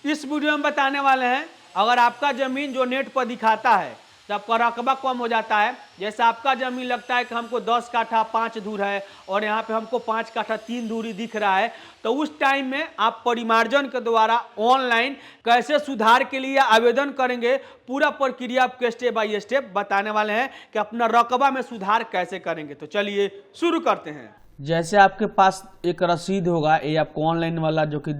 इस वीडियो में बताने वाले हैं, अगर आपका जमीन जो नेट पर दिखाता है तो आपका रकबा कम हो जाता है। जैसे आपका जमीन लगता है कि हमको 10 काठा 5 धूर है और यहाँ पे हमको 5 काठा 3 धूरी दिख रहा है, तो उस टाइम में आप परिमार्जन के द्वारा ऑनलाइन कैसे सुधार के लिए आवेदन करेंगे, पूरा प्रक्रिया आपको स्टेप बाय स्टेप बताने वाले हैं कि अपना रकबा में सुधार कैसे करेंगे। तो चलिए शुरू करते हैं। जैसे आपके पास एक रसीद होगा, ये आपको ऑनलाइन वाला जो कि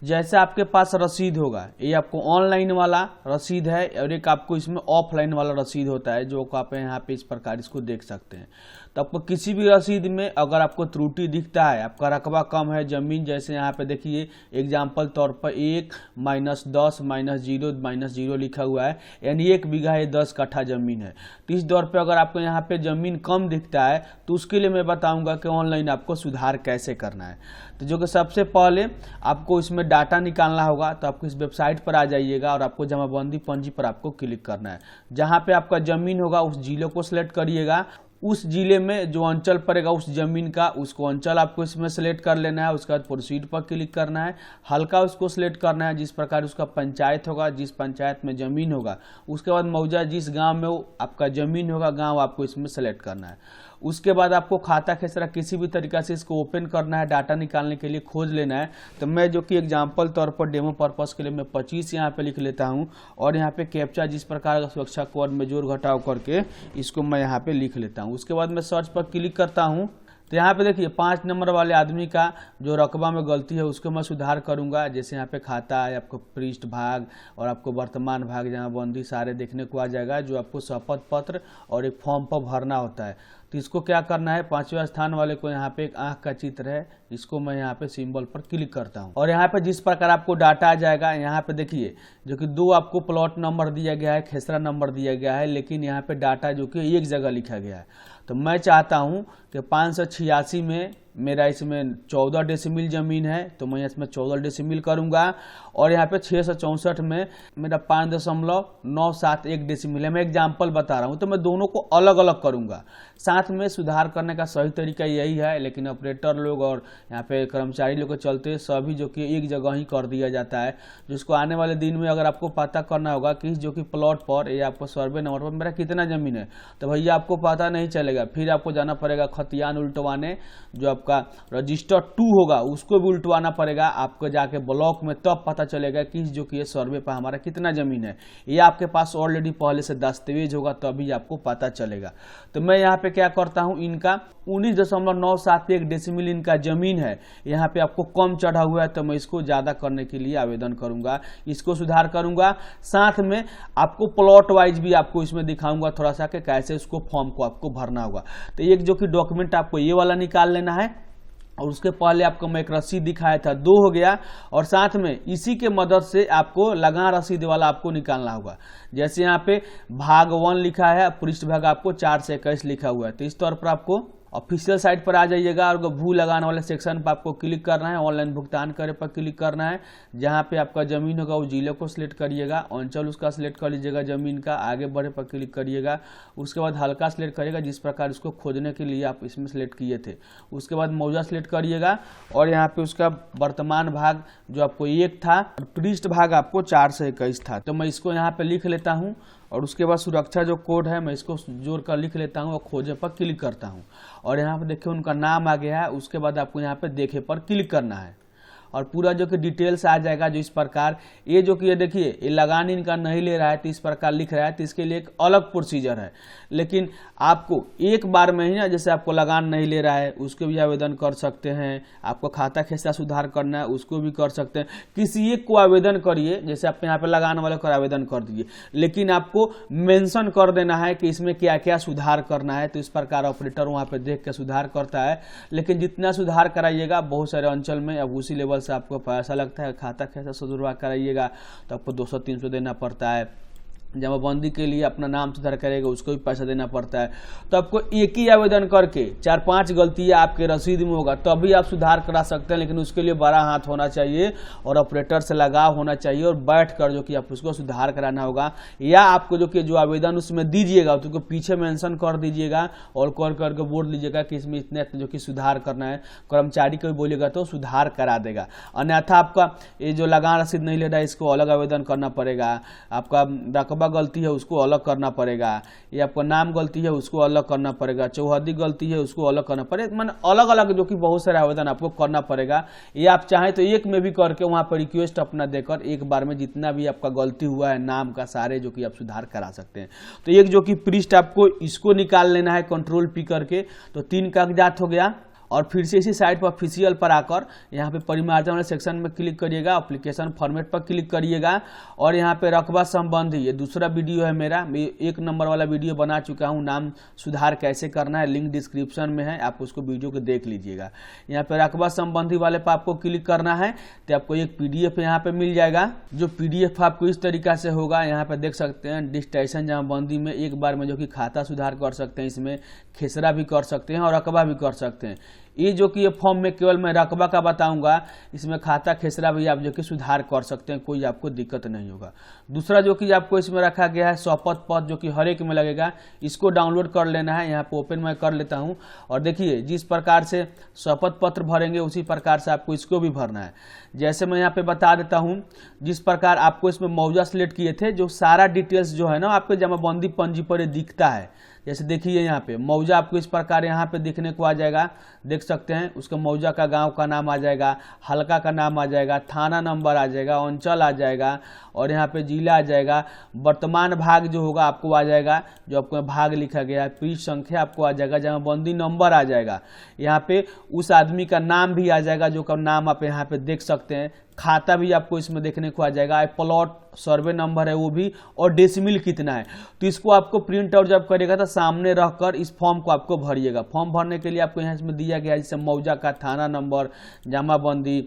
जैसे आपके पास रसीद होगा, ये आपको ऑनलाइन वाला रसीद है और एक आपको इसमें ऑफलाइन वाला रसीद होता है, जो आप यहाँ पे इस प्रकार इसको देख सकते हैं। तो आपको किसी भी रसीद में अगर आपको त्रुटि दिखता है, आपका रकबा कम है जमीन, जैसे यहाँ पे देखिए एग्जाम्पल तौर पर 1 -10 -0 लिखा हुआ है, यानी 1 बीघा है 10 कट्ठा जमीन है। तो इस दौर पे अगर आपको यहाँ पे जमीन कम दिखता है तो उसके लिए मैं बताऊंगा कि ऑनलाइन आपको सुधार कैसे करना है। तो जो कि सबसे पहले आपको इसमें डाटा निकालना होगा, तो आपको इस वेबसाइट पर आ जाइएगा और आपको जमाबंदी पंजी पर आपको क्लिक करना है। जहाँ पे आपका जमीन होगा उस जिले को सिलेक्ट करिएगा, उस जिले में जो अंचल पड़ेगा उस जमीन का, उसको अंचल आपको इसमें सेलेक्ट कर लेना है। उसके बाद प्रोसीड पर क्लिक करना है, हल्का उसको सिलेक्ट करना है जिस प्रकार उसका पंचायत होगा, जिस पंचायत में जमीन होगा। उसके बाद मौजा जिस गांव में आपका जमीन होगा, गांव आपको इसमें सेलेक्ट करना है। उसके बाद आपको खाता खेसरा किसी भी तरीका से इसको ओपन करना है, डाटा निकालने के लिए खोज लेना है। तो मैं जो कि एग्जाम्पल तौर पर डेमो पर्पस के लिए मैं 25 यहाँ पे लिख लेता हूँ और यहाँ पे कैप्चा जिस प्रकार का सुरक्षा कोड में जोड़ घटाव करके इसको मैं यहाँ पे लिख लेता हूँ। उसके बाद मैं सर्च पर क्लिक करता हूँ। तो यहाँ पे देखिए 5 नंबर वाले आदमी का जो रकबा में गलती है उसको मैं सुधार करूंगा। जैसे यहाँ पे खाता है, आपको पृष्ठ भाग और आपको वर्तमान भाग जमाबंदी सारे देखने को आ जाएगा, जो आपको शपथ पत्र और एक फॉर्म पर भरना होता है। तो इसको क्या करना है, 5वें स्थान वाले को यहाँ पे एक आंख का चित्र है, इसको मैं यहाँ पे सिंबल पर क्लिक करता हूँ और यहाँ पे जिस प्रकार आपको डाटा आ जाएगा, यहाँ पे देखिए जो कि 2 आपको प्लॉट नंबर दिया गया है, खेसरा नंबर दिया गया है, लेकिन यहाँ पे डाटा जो कि एक जगह लिखा गया है। तो मैं चाहता हूँ कि 586 में मेरा इसमें 14 डेसिमिल जमीन है, तो मैं इसमें 14 डेसिमिल करूंगा और यहाँ पे 664 में मेरा 5.971 डेसिमिल है। मैं एग्जाम्पल बता रहा हूँ, तो मैं दोनों को अलग अलग करूंगा। साथ में सुधार करने का सही तरीका यही है, लेकिन ऑपरेटर लोग और यहाँ पे कर्मचारी लोग के चलते सभी जो कि एक जगह ही कर दिया जाता है, जिसको आने वाले दिन में अगर आपको पता करना होगा कि जो कि प्लॉट पर या आपको सर्वे नंबर पर मेरा कितना जमीन है, तो भैया आपको पता नहीं चलेगा। फिर आपको जाना पड़ेगा खतियान उल्टवाने, जो आपका रजिस्टर 2 होगा उसको भी उल्टवाना पड़ेगा आपको जाके ब्लॉक में, तब पता चलेगा कि जो कि ये सर्वे पर हमारा कितना जमीन है। ये आपके पास ऑलरेडी पहले से दस्तावेज होगा, तभी आपको पता चलेगा। तो मैं यहाँ पे क्या करता हूँ, इनका 19.971 डेसिमिल इनका जमीन है, यहाँ पे आपको कम चढ़ा हुआ है, तो मैं इसको ज्यादा करने के लिए आवेदन करूंगा, इसको सुधार करूंगा। साथ में आपको प्लॉट वाइज भी आपको इसमें दिखाऊंगा थोड़ा सा कि कैसे उसको फॉर्म को आपको भरना होगा। तो एक जो कि डॉक्यूमेंट आपको ये वाला निकाल लेना है और उसके पहले आपको मैं एक रसीद दिखाया था, 2 हो गया, और साथ में इसी के मदद से आपको लगान रसीद वाला आपको निकालना होगा। जैसे यहाँ पे भाग 1 लिखा है, पृष्ठ भाग आपको 4 से 21 लिखा हुआ है। तो इस तौर पर आपको ऑफिशियल साइट पर आ जाइएगा और भू लगाने वाले सेक्शन पर आपको क्लिक करना है, ऑनलाइन भुगतान करे पर क्लिक करना है। जहाँ पे आपका जमीन होगा उस जिले को सिलेक्ट करिएगा, अंचल उसका सिलेक्ट कर लीजिएगा जमीन का, आगे बढ़े पर क्लिक करिएगा। उसके बाद हल्का सिलेक्ट करिएगा जिस प्रकार उसको खोजने के लिए आप इसमें सिलेक्ट किए थे। उसके बाद मौजा सिलेक्ट करिएगा और यहाँ पे उसका वर्तमान भाग जो आपको 1 था, पृष्ठ भाग आपको 4 से 21 था। तो मैं इसको यहाँ पे लिख लेता हूँ और उसके बाद सुरक्षा जो कोड है मैं इसको जोड़ कर लिख लेता हूँ और खोजे पर क्लिक करता हूँ और यहाँ पे देखिए उनका नाम आ गया है। उसके बाद आपको यहाँ पे देखे पर क्लिक करना है और पूरा जो कि डिटेल्स आ जाएगा, जो इस प्रकार ये जो कि ये देखिए ये लगान इनका नहीं ले रहा है, तो इस प्रकार लिख रहा है, तो इसके लिए एक अलग प्रोसीजर है। लेकिन आपको एक बार में ही ना, जैसे आपको लगान नहीं ले रहा है उसको भी आवेदन कर सकते हैं, आपको खाता खेसरा सुधार करना है उसको भी कर सकते हैं, किसी एक को आवेदन करिए। जैसे आप यहाँ पे लगान वाले को आवेदन कर दीजिए, लेकिन आपको मेंशन कर देना है कि इसमें क्या क्या सुधार करना है। तो इस प्रकार ऑपरेटर वहाँ पे देख के सुधार करता है, लेकिन जितना सुधार कराइएगा, बहुत सारे अंचल में अब उसी लेवल से आपको पैसा लगता है, खाता खेसरा सुधरवा कराइएगा तो आपको 200-300 देना पड़ता है। जमाबंदी के लिए अपना नाम सुधार करेगा उसको भी पैसा देना पड़ता है। तो आपको एक ही आवेदन करके 4-5 गलतियां आपके रसीद में होगा तभी आप सुधार करा सकते हैं, लेकिन उसके लिए बड़ा हाथ होना चाहिए और ऑपरेटर से लगाव होना चाहिए और बैठकर जो कि आप उसको सुधार कराना होगा। या आपको जो कि जो आवेदन उसमें दीजिएगा तो पीछे मेंशन कर दीजिएगा और कॉल करके बोल दीजिएगा कि इसमें इतने जो कि सुधार करना है। कर्मचारी को भी बोलिएगा तो सुधार करा देगा। अन्यथा आपका ये जो लगान रसीद नहीं ले रहा है इसको अलग आवेदन करना पड़ेगा। आपका रकबा गलती है उसको अलग करना पड़ेगा, या आपका नाम गलती है उसको अलग करना पड़ेगा, चौहदी गलती है उसको अलग करना पड़ेगा। मतलब अलग अलग जो कि बहुत सारे आवेदन आपको करना पड़ेगा। ये आप चाहें तो एक में भी करके वहां पर रिक्वेस्ट अपना देकर एक बार में जितना भी आपका गलती हुआ है नाम का सारे जो कि आप सुधार करा सकते हैं। तो एक जो कि पृष्ठ आपको इसको निकाल लेना है कंट्रोल पी करके। तो 3 कागजात हो गया और फिर से इसी साइट पर ऑफिशियल पर आकर यहाँ पे परिमार्जन वाले सेक्शन में क्लिक करिएगा, एप्लीकेशन फॉर्मेट पर क्लिक करिएगा और यहाँ पे रकबा संबंधी ये दूसरा वीडियो है मेरा, मैं 1 नंबर वाला वीडियो बना चुका हूँ, नाम सुधार कैसे करना है, लिंक डिस्क्रिप्शन में है, आप उसको वीडियो को देख लीजिएगा। यहाँ पे रकबा संबंधी वाले पर आपको क्लिक करना है तो आपको एक PDF यहाँ पे मिल जाएगा। जो PDF आपको इस तरीका से होगा, यहाँ पे देख सकते हैं डिस्टेंशन जमाबंदी में एक बार में जो कि खाता सुधार कर सकते हैं, इसमें खेसरा भी कर सकते हैं और रकबा भी कर सकते हैं। ये जो कि ये फॉर्म में केवल मैं रकबा का बताऊंगा, इसमें खाता खेसरा भी आप जो कि सुधार कर सकते हैं, कोई आपको दिक्कत नहीं होगा। दूसरा जो कि आपको इसमें रखा गया है शपथ पत्र, जो कि हर एक में लगेगा, इसको डाउनलोड कर लेना है। यहाँ पे ओपन मैं कर लेता हूँ और देखिए जिस प्रकार से शपथ पत्र भरेंगे उसी प्रकार से आपको इसको भी भरना है। जैसे मैं यहाँ पे बता देता हूँ, जिस प्रकार आपको इसमें मौजा सिलेक्ट किए थे, जो सारा डिटेल्स जो है ना आपके जमाबंदी पंजी पर दिखता है। जैसे देखिए यहाँ पे मौजा आपको इस प्रकार यहाँ पे देखने को आ जाएगा, देख सकते हैं। उसका मौजा का गांव का नाम आ जाएगा, हल्का का नाम आ जाएगा, थाना नंबर आ जाएगा, अंचल आ जाएगा और यहाँ पे जिला आ जाएगा। वर्तमान भाग जो होगा आपको आ जाएगा, जो आपको भाग लिखा गया है, पृष्ठ संख्या आपको आ जाएगा, जमाबंदी नंबर आ जाएगा। यहाँ पे उस आदमी का नाम भी आ जाएगा जो का नाम आप यहाँ पे देख सकते हैं। खाता भी आपको इसमें देखने को आ जाएगा, प्लॉट सर्वे नंबर है वो भी, और डेसिमल कितना है। तो इसको आपको प्रिंट आउट जब करेगा तो सामने रखकर इस फॉर्म को आपको भरिएगा। फॉर्म भरने के लिए आपको यहाँ इसमें दिया गया है जैसे मौजा का थाना नंबर, जमाबंदी,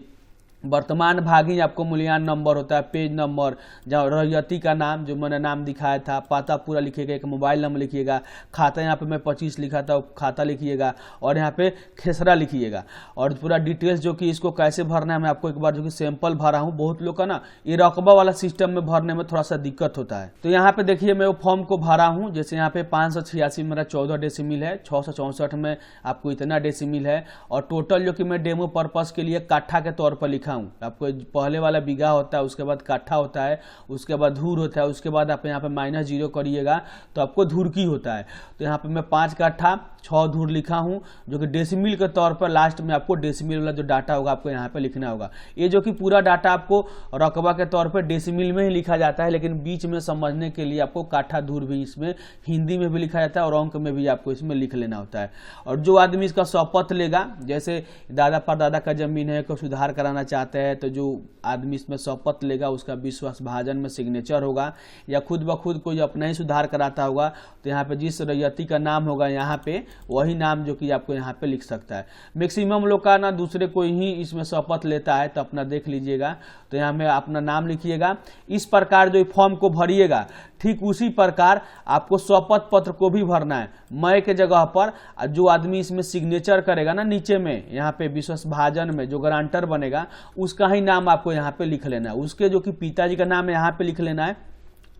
वर्तमान भाग ही आपको मूल्यांकन नंबर होता है, पेज नंबर, जहाँ रैयती का नाम जो मैंने नाम दिखाया था, पता पूरा लिखिएगा, एक मोबाइल नंबर लिखिएगा, खाता यहाँ पे मैं 25 लिखा था खाता लिखिएगा और यहाँ पे खेसरा लिखिएगा और पूरा डिटेल्स जो कि इसको कैसे भरना है मैं आपको एक बार जो कि सैंपल भरा हूँ। बहुत लोग का ना ये रकबा वाला सिस्टम में भरने में थोड़ा सा दिक्कत होता है। तो यहाँ पे देखिए मैं वो फॉर्म को भरा हूँ। जैसे यहाँ पे 586 मेरा 14 डेसिमल है, 664 में आपको इतना डेसिमल है और टोटल जो कि मैं डेमो पर्पज के लिए काठा के तौर पर लिखा हूं। आपको पहले वाला बीघा होता है, उसके बाद काठा होता है, उसके बाद धूर होता है, उसके बाद आप यहाँ पे -0 करिएगा तो आपको धूरकी होता है। तो यहाँ पे मैं 5 काठा 6 धूर लिखा हूं, जो कि डेसिमल के तौर पर लास्ट में आपको डेसिमल वाला जो डाटा होगा आपको यहाँ पे लिखना होगा। ये जो कि पूरा डाटा आपको रकबा के तौर पर डेसिमल में ही लिखा जाता है, लेकिन बीच में समझने के लिए आपको काठा धूर भी इसमें हिंदी में भी लिखा जाता है और अंक में भी आपको इसमें लिख लेना होता है। और जो आदमी इसका शपथ लेगा, जैसे दादा परदादा का जमीन है को सुधार कराना चाहते हैं, तो जो आदमी इसमें शपथ लेगा उसका विश्वास भाजन में सिग्नेचर होगा, या खुद ब खुद कोई अपना ही सुधार कराता होगा तो यहाँ पे जिस रैयती का नाम होगा यहाँ पे वही नाम जो कि आपको यहाँ पे लिख सकता है। मैक्सिमम लोग का ना दूसरे कोई ही इसमें शपथ लेता है, तो अपना देख लीजिएगा। तो यहाँ में अपना नाम लिखिएगा। इस प्रकार जो फॉर्म को भरिएगा ठीक उसी प्रकार आपको शपथ पत्र को भी भरना है। मैं के जगह पर जो आदमी इसमें सिग्नेचर करेगा ना नीचे में यहाँ पे विश्वास भाजन में जो गारंटर बनेगा उसका ही नाम आपको यहाँ पे लिख लेना है। उसके जो कि पिताजी का नाम यहाँ पे लिख लेना है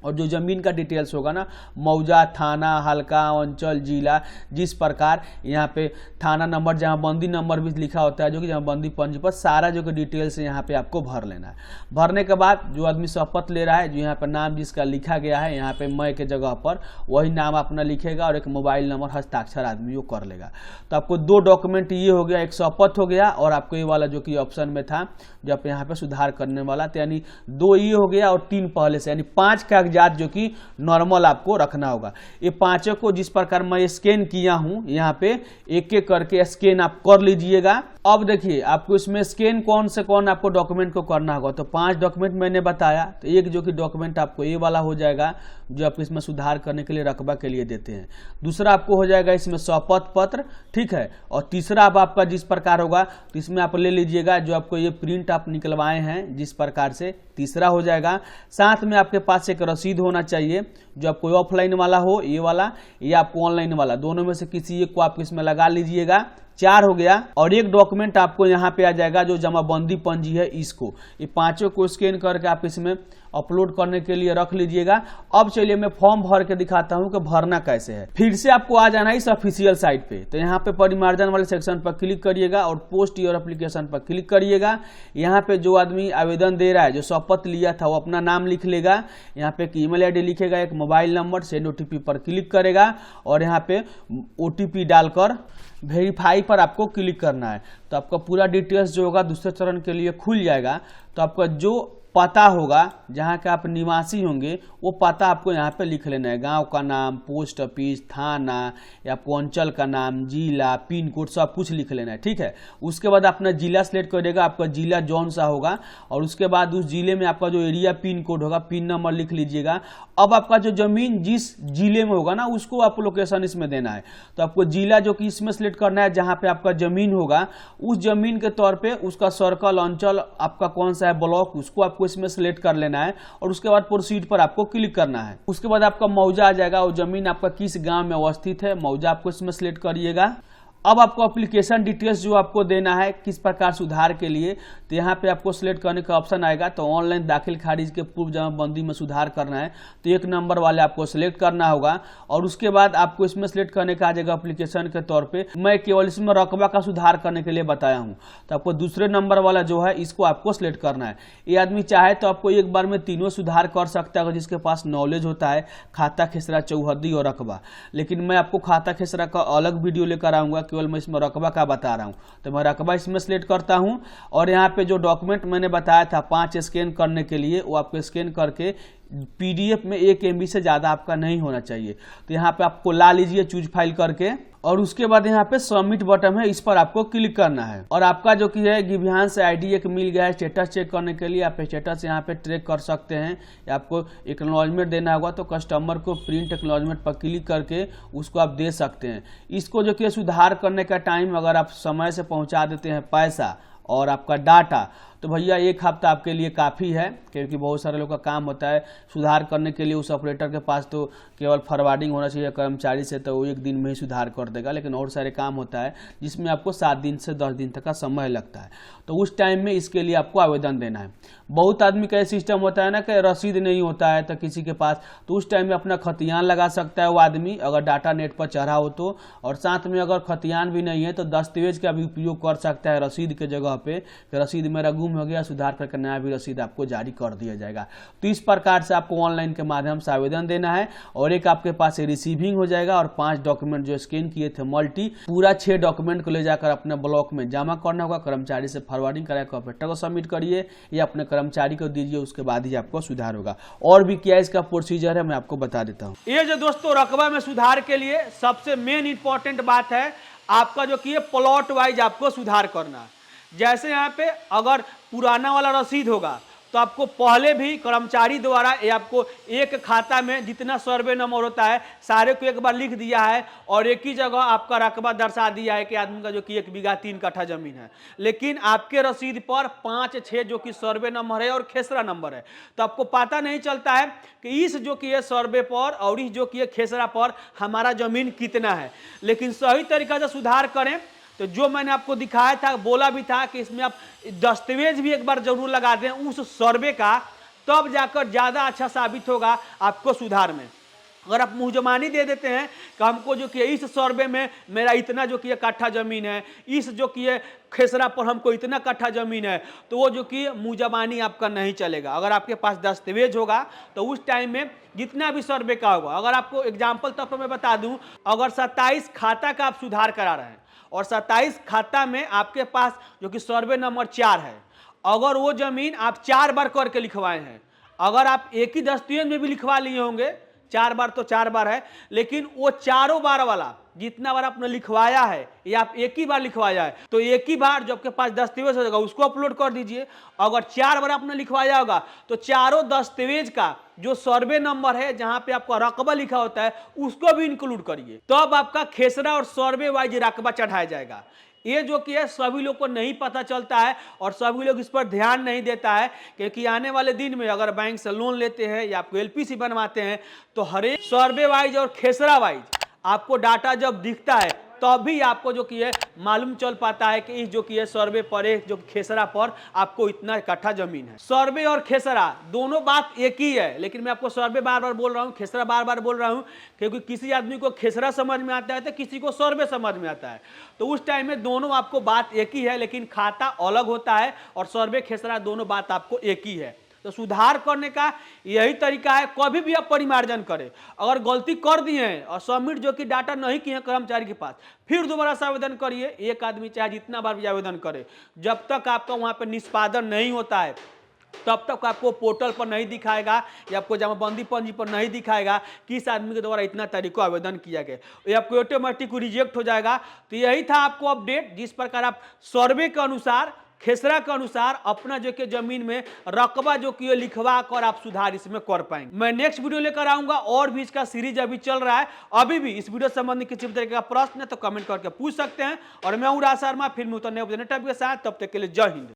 और जो जमीन का डिटेल्स होगा ना, मौजा, थाना, हल्का, अंचल, जिला, जिस प्रकार यहाँ पे थाना नंबर, जमाबंदी नंबर भी लिखा होता है, जो कि जमाबंदी पंजी पर सारा जो कि डिटेल्स यहाँ पे आपको भर लेना है। भरने के बाद जो आदमी शपथ ले रहा है, जो यहाँ पर नाम जिसका लिखा गया है यहाँ पे मैं के जगह पर वही नाम अपना लिखेगा और एक मोबाइल नंबर हस्ताक्षर आदमी वो कर लेगा। तो आपको 2 डॉक्यूमेंट ये हो गया, एक शपथ हो गया और आपको ये वाला जो कि ऑप्शन में था जो आप यहाँ पे सुधार करने वाला, तो यानी 2 ये हो गया और 3 पहले से, यानी 5 कागजात जो कि नॉर्मल आपको रखना होगा। ये 5 को जिस प्रकार मैं स्कैन किया हूं यहाँ पे एक एक करके स्कैन आप कर लीजिएगा। अब देखिए आपको इसमें स्कैन कौन से कौन आपको डॉक्यूमेंट को करना होगा। तो 5 डॉक्यूमेंट मैंने बताया, तो एक जो कि डॉक्यूमेंट आपको ये वाला हो जाएगा जो आप इसमें सुधार करने के लिए रकबा के लिए देते हैं। दूसरा आपको हो जाएगा इसमें शपथ पत्र, ठीक है। और तीसरा अब आपका जिस प्रकार होगा तो इसमें आप ले लीजिएगा जो आपको ये प्रिंट आप निकलवाए हैं जिस प्रकार से, तीसरा हो जाएगा। साथ में आपके पास एक रसीद होना चाहिए, जो आपको ऑफलाइन वाला हो ये वाला, या आपको ऑनलाइन वाला, दोनों में से किसी एक को आप इसमें लगा लीजिएगा। 4 हो गया। और एक डॉक्यूमेंट आपको यहाँ पे आ जाएगा जो जमाबंदी पंजी है, इसको, ये पांचों को स्कैन करके आप इसमें अपलोड करने के लिए रख लीजिएगा। अब चलिए मैं फॉर्म भर के दिखाता हूँ कि भरना कैसे है। फिर से आपको आ जाना है इस ऑफिशियल साइट पे, तो यहाँ पे परिमार्जन वाले सेक्शन पर क्लिक करिएगा और पोस्ट योर एप्लीकेशन पर क्लिक करिएगा। यहाँ पे जो आदमी आवेदन दे रहा है, जो शपथ लिया था, वो अपना नाम लिख लेगा, यहाँ पे एक ईमेल आईडी लिखेगा, एक मोबाइल नंबर, सेंड ओटीपी पर क्लिक करेगा और यहाँ पे ओटीपी डालकर वेरीफाई पर आपको क्लिक करना है। तो आपका पूरा डिटेल्स जो होगा दूसरे चरण के लिए खुल जाएगा। तो आपका जो पता होगा, जहाँ के आप निवासी होंगे, वो पता आपको यहाँ पे लिख लेना है। गांव का नाम, पोस्ट ऑफिस, थाना, या आपको अंचल का नाम, जिला, पिन कोड, सब कुछ लिख लेना है, ठीक है। उसके बाद अपना जिला सिलेक्ट करिएगा, आपका जिला जौन सा होगा, और उसके बाद उस जिले में आपका जो एरिया पिन कोड होगा, पिन नंबर लिख लीजिएगा। अब आपका जो जमीन जिस जिले में होगा ना, उसको आपको लोकेशन इसमें देना है। तो आपको जिला जो कि इसमें सिलेक्ट करना है, जहाँ पे आपका जमीन होगा, उस जमीन के तौर पे उसका सर्कल, अंचल आपका कौन सा है, ब्लॉक, उसको आपको इसमें सिलेक्ट कर लेना है और उसके बाद प्रोसीड पर आपको क्लिक करना है। उसके बाद आपका मौजा आ जाएगा, वो जमीन आपका किस गांव में अवस्थित है, मौजा आपको इसमें सिलेक्ट करिएगा। अब आपको एप्लीकेशन डिटेल्स जो आपको देना है किस प्रकार सुधार के लिए, तो यहाँ पे आपको सिलेक्ट करने का ऑप्शन आएगा। तो ऑनलाइन दाखिल खारिज के पूर्व जमाबंदी में सुधार करना है, तो 1 नंबर वाले आपको सिलेक्ट करना होगा। और उसके बाद आपको इसमें सिलेक्ट करने का आ जाएगा एप्लीकेशन के तौर पे, मैं केवल इसमें रकबा का सुधार करने के लिए बताया हूँ। तो आपको दूसरे नंबर वाला जो है, इसको आपको सिलेक्ट करना है। ये आदमी चाहे तो आपको एक बार में तीनों सुधार कर सकता है, जिसके पास नॉलेज होता है, खाता, खेसरा, चौहद्दी और रकबा। लेकिन मैं आपको खाता खेसरा का अलग वीडियो लेकर आऊंगा, केवल मैं इसमें रकबा का बता रहा हूं। तो मैं रकबा इसमें सिलेक्ट करता हूं और यहाँ पे जो डॉक्यूमेंट मैंने बताया था 5 स्कैन करने के लिए, वो आपको स्कैन करके पीडीएफ में 1 MB से ज्यादा आपका नहीं होना चाहिए। तो यहाँ पे आपको ला लीजिए चूज फाइल करके, और उसके बाद यहाँ पे सबमिट बटन है, इस पर आपको क्लिक करना है। और आपका जो कि है गिव्यांश आईडी एक मिल गया है स्टेटस चेक करने के लिए। आप स्टेटस यहाँ पे ट्रैक कर सकते हैं, या आपको एक्नॉलेजमेंट देना होगा तो कस्टमर को प्रिंट एक्नॉलेजमेंट पर क्लिक करके उसको आप दे सकते हैं। इसको जो कि सुधार करने का टाइम अगर आप समय से पहुँचा देते हैं पैसा और आपका डाटा, तो भैया 1 हफ्ता आपके लिए काफ़ी है, क्योंकि बहुत सारे लोग का काम होता है सुधार करने के लिए। उस ऑपरेटर के पास तो केवल फॉरवर्डिंग होना चाहिए कर्मचारी से, तो वो 1 दिन में ही सुधार कर देगा। लेकिन और सारे काम होता है जिसमें आपको 7 दिन से 10 दिन तक का समय लगता है, तो उस टाइम में इसके लिए आपको आवेदन देना है। बहुत आदमी का सिस्टम होता है ना कि रसीद नहीं होता है तो किसी के पास, तो उस टाइम में अपना खतियान लगा सकता है वो आदमी, अगर डाटा नेट पर चढ़ा हो तो। और साथ में अगर खतियान भी नहीं है तो दस्तावेज का भी उपयोग कर सकता है रसीद के जगह पे, रसीद मेरा गुम हो गया, सुधार करके नया भी रसीद आपको जारी कर दिया जाएगा। तो इस प्रकार से आपको ऑनलाइन के माध्यम से आवेदन देना है, और एक आपके पास रिसीविंग हो जाएगा, और 5 डॉक्यूमेंट जो स्कैन किए थे मल्टी, पूरा 6 डॉक्यूमेंट को ले जाकर अपने ब्लॉक में जमा करना होगा। कर्मचारी से फॉरवर्डिंग कराकर ऑपरेटर को सबमिट करिए या अपने कर्मचारी को दीजिए, उसके बाद ही आपको सुधार होगा। और भी क्या इसका प्रोसीजर है मैं आपको बता देता हूँ। ये जो दोस्तों रकबा में सुधार के लिए सबसे मेन इंपॉर्टेंट बात है, आपका जो कि प्लॉट वाइज आपको सुधार करना। जैसे यहाँ पे अगर पुराना वाला रसीद होगा तो आपको पहले भी कर्मचारी द्वारा ये आपको एक खाता में जितना सर्वे नंबर होता है सारे को एक बार लिख दिया है, और एक ही जगह आपका रकबा दर्शा दिया है कि आदमी का जो कि 1 बीघा 3 कट्ठा जमीन है। लेकिन आपके रसीद पर 5-6 जो कि सर्वे नंबर है और खेसरा नंबर है, तो आपको पता नहीं चलता है कि इस जो कि सर्वे पर और इस जो कि खेसरा पर हमारा जमीन कितना है। लेकिन सही तरीका से सुधार करें तो जो मैंने आपको दिखाया था, बोला भी था कि इसमें आप दस्तावेज भी एक बार जरूर लगा दें उस सर्वे का, तब जाकर ज़्यादा अच्छा साबित होगा आपको सुधार में। अगर आप मुहजमानी दे देते हैं कि हमको जो कि इस सर्वे में मेरा इतना जो कि कट्ठा ज़मीन है, इस जो कि खेसरा पर हमको इतना कट्ठा ज़मीन है, तो वो जो कि मुहजमानी आपका नहीं चलेगा। अगर आपके पास दस्तावेज होगा तो उस टाइम में जितना भी सर्वे का होगा, अगर आपको एग्जाम्पल तौर पर मैं बता दूं, अगर 27 खाता का आप सुधार करा रहे हैं और 27 खाता में आपके पास जो कि सर्वे नंबर 4 है, अगर वो जमीन आप 4 बार करके लिखवाए हैं, अगर आप एक ही दस्तावेज में भी लिखवा लिए होंगे 4 बार तो 4 बार है, लेकिन वो चारों बार वाला जितना बार आपने लिखवाया है या आप एक ही बार लिखवाया है, तो एक ही बार जो आपके पास दस्तावेज हो जाएगा उसको अपलोड कर दीजिए। अगर 4 बार आपने लिखवाया होगा तो चारों दस्तावेज का जो सर्वे नंबर है जहां पे आपका रकबा लिखा होता है उसको भी इंक्लूड करिए, तब आपका खेसरा और सर्वे वाइज रकबा चढ़ाया जाएगा। ये जो कि है सभी लोग को नहीं पता चलता है और सभी लोग इस पर ध्यान नहीं देता है, क्योंकि आने वाले दिन में अगर बैंक से लोन लेते हैं या आपको एलपीसी बनवाते हैं तो हर एक सर्वे वाइज और खेसरा वाइज आपको डाटा जब दिखता है तभी आपको जो कि है मालूम चल पाता है कि इस जो कि है सर्वे पर एक जो खेसरा पर आपको इतना इकट्ठा जमीन है। सर्वे और खेसरा दोनों बात एक ही है, लेकिन मैं आपको सर्वे बार बार बोल रहा हूँ, खेसरा बार बार बोल रहा हूँ, क्योंकि किसी आदमी को खेसरा समझ में आता है तो किसी को सर्वे समझ में आता है। तो उस टाइम में दोनों आपको बात एक ही है, लेकिन खाता अलग होता है और सर्वे खेसरा दोनों बात आपको एक ही है। तो सुधार करने का यही तरीका है, कभी भी आप परिमार्जन करें, अगर गलती कर दिए हैं और सबमिट जो कि डाटा नहीं किए हैं कर्मचारी के पास, फिर दोबारा से आवेदन करिए। एक आदमी चाहे जितना बार भी आवेदन करे, जब तक आपका वहां पर निष्पादन नहीं होता है तब तक आपको पोर्टल पर नहीं दिखाएगा या आपको जमाबंदी पंजी पर नहीं दिखाएगा कि इस आदमी के द्वारा इतना तारीख को आवेदन किया गया, ये आपको ऑटोमेटिक रिजेक्ट हो जाएगा। तो यही था आपको अपडेट, जिस प्रकार आप सर्वे के अनुसार, खेसरा के अनुसार अपना जो कि जमीन में रकबा जो कि लिखवा कर आप सुधार इसमें कर पाएंगे। मैं नेक्स्ट वीडियो लेकर आऊंगा और भी इसका सीरीज अभी चल रहा है। अभी भी इस वीडियो संबंधी किसी भी तरह का प्रश्न है तो कमेंट करके पूछ सकते हैं। और मैं हूं राज शर्मा, फिर मिलता हूं नए टॉपिक के साथ, तब तक के लिए जय हिंद।